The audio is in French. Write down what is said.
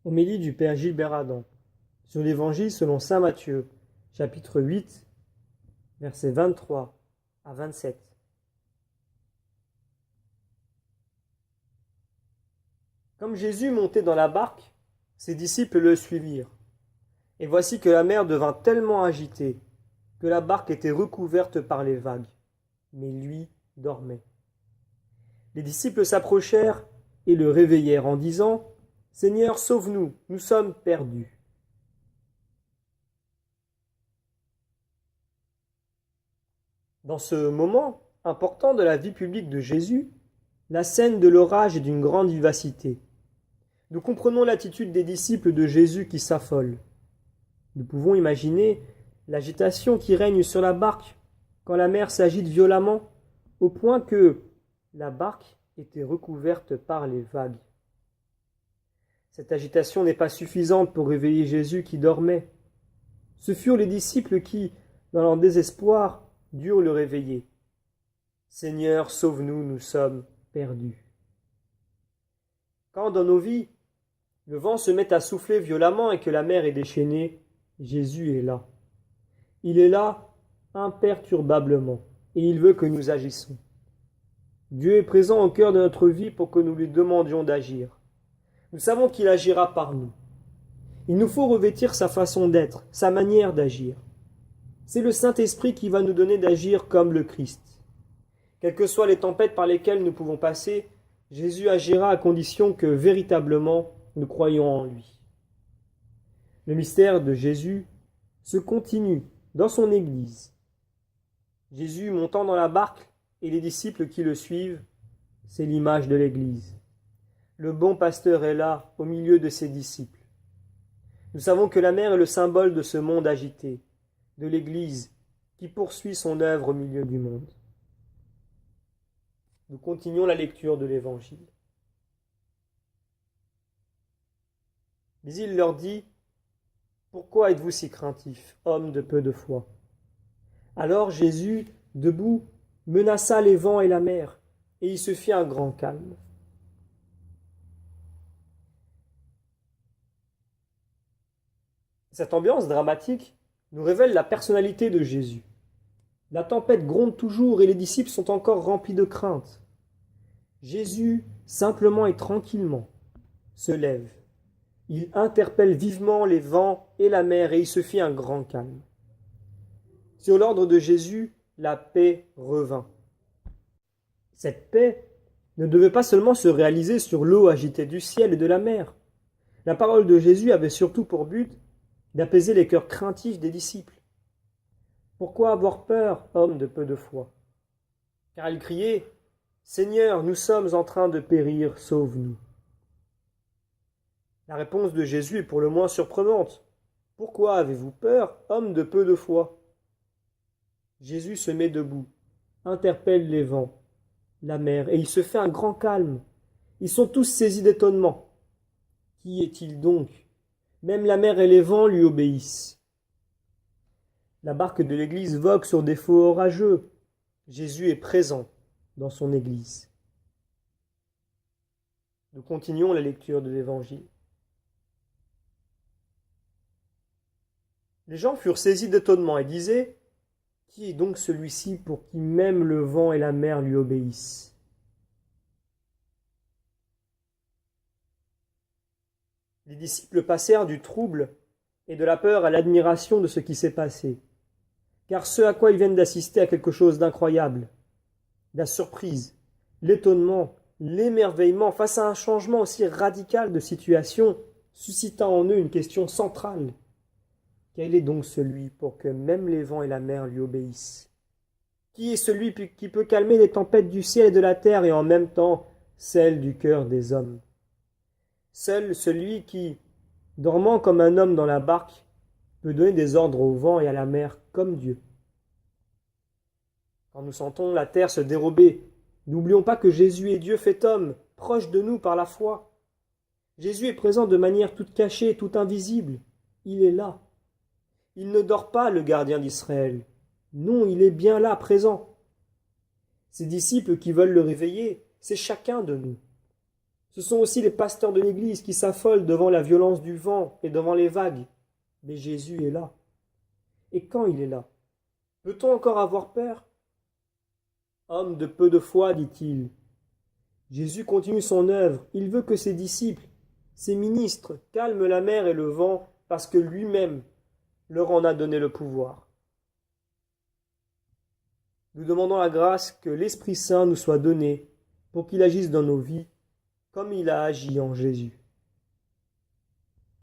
Homélie du Père Gilbert Adam sur l'Évangile selon saint Matthieu, chapitre 8, versets 23 à 27. Comme Jésus montait dans la barque, ses disciples le suivirent. Et voici que la mer devint tellement agitée que la barque était recouverte par les vagues, mais lui dormait. Les disciples s'approchèrent et le réveillèrent en disant : « Seigneur, sauve-nous, nous sommes perdus. » Dans ce moment important de la vie publique de Jésus, la scène de l'orage est d'une grande vivacité. Nous comprenons l'attitude des disciples de Jésus qui s'affolent. Nous pouvons imaginer l'agitation qui règne sur la barque quand la mer s'agite violemment, au point que la barque était recouverte par les vagues. Cette agitation n'est pas suffisante pour réveiller Jésus qui dormait. Ce furent les disciples qui, dans leur désespoir, durent le réveiller. « Seigneur, sauve-nous, nous sommes perdus. » Quand dans nos vies, le vent se met à souffler violemment et que la mer est déchaînée, Jésus est là. Il est là imperturbablement et il veut que nous agissions. Dieu est présent au cœur de notre vie pour que nous lui demandions d'agir. Nous savons qu'il agira par nous. Il nous faut revêtir sa façon d'être, sa manière d'agir. C'est le Saint-Esprit qui va nous donner d'agir comme le Christ. Quelles que soient les tempêtes par lesquelles nous pouvons passer, Jésus agira à condition que véritablement nous croyons en lui. Le mystère de Jésus se continue dans son Église. Jésus montant dans la barque et les disciples qui le suivent, c'est l'image de l'Église. Le bon pasteur est là, au milieu de ses disciples. Nous savons que la mer est le symbole de ce monde agité, de l'Église qui poursuit son œuvre au milieu du monde. Nous continuons la lecture de l'Évangile. Mais il leur dit : « Pourquoi êtes-vous si craintifs, hommes de peu de foi ? » Alors Jésus, debout, menaça les vents et la mer, et il se fit un grand calme. Cette ambiance dramatique nous révèle la personnalité de Jésus. La tempête gronde toujours et les disciples sont encore remplis de crainte. Jésus, simplement et tranquillement, se lève. Il interpelle vivement les vents et la mer et il se fit un grand calme. Sur l'ordre de Jésus, la paix revint. Cette paix ne devait pas seulement se réaliser sur l'eau agitée du ciel et de la mer. La parole de Jésus avait surtout pour but d'apaiser les cœurs craintifs des disciples. Pourquoi avoir peur, homme de peu de foi ? Car ils criaient : « Seigneur, nous sommes en train de périr, sauve-nous. » La réponse de Jésus est pour le moins surprenante. « Pourquoi avez-vous peur, homme de peu de foi ?» Jésus se met debout, interpelle les vents, la mer, et il se fait un grand calme. Ils sont tous saisis d'étonnement. Qui est-il donc ? Même la mer et les vents lui obéissent. La barque de l'Église vogue sur des flots orageux. Jésus est présent dans son Église. Nous continuons la lecture de l'Évangile. Les gens furent saisis d'étonnement et disaient : « Qui est donc celui-ci pour qui même le vent et la mer lui obéissent ? » Les disciples passèrent du trouble et de la peur à l'admiration de ce qui s'est passé, car ce à quoi ils viennent d'assister à quelque chose d'incroyable. La surprise, l'étonnement, l'émerveillement face à un changement aussi radical de situation suscita en eux une question centrale. Quel est donc celui pour que même les vents et la mer lui obéissent ? Qui est celui qui peut calmer les tempêtes du ciel et de la terre et en même temps celles du cœur des hommes ? Seul celui qui, dormant comme un homme dans la barque, peut donner des ordres au vent et à la mer comme Dieu. Quand nous sentons la terre se dérober, n'oublions pas que Jésus est Dieu fait homme, proche de nous par la foi. Jésus est présent de manière toute cachée, toute invisible. Il est là. Il ne dort pas, le gardien d'Israël. Non, il est bien là, présent. Ses disciples qui veulent le réveiller, c'est chacun de nous. Ce sont aussi les pasteurs de l'Église qui s'affolent devant la violence du vent et devant les vagues. Mais Jésus est là. Et quand il est là, peut-on encore avoir peur? Homme de peu de foi, dit-il. Jésus continue son œuvre. Il veut que ses disciples, ses ministres, calment la mer et le vent parce que lui-même leur en a donné le pouvoir. Nous demandons la grâce que l'Esprit Saint nous soit donné pour qu'il agisse dans nos vies comme il a agi en Jésus.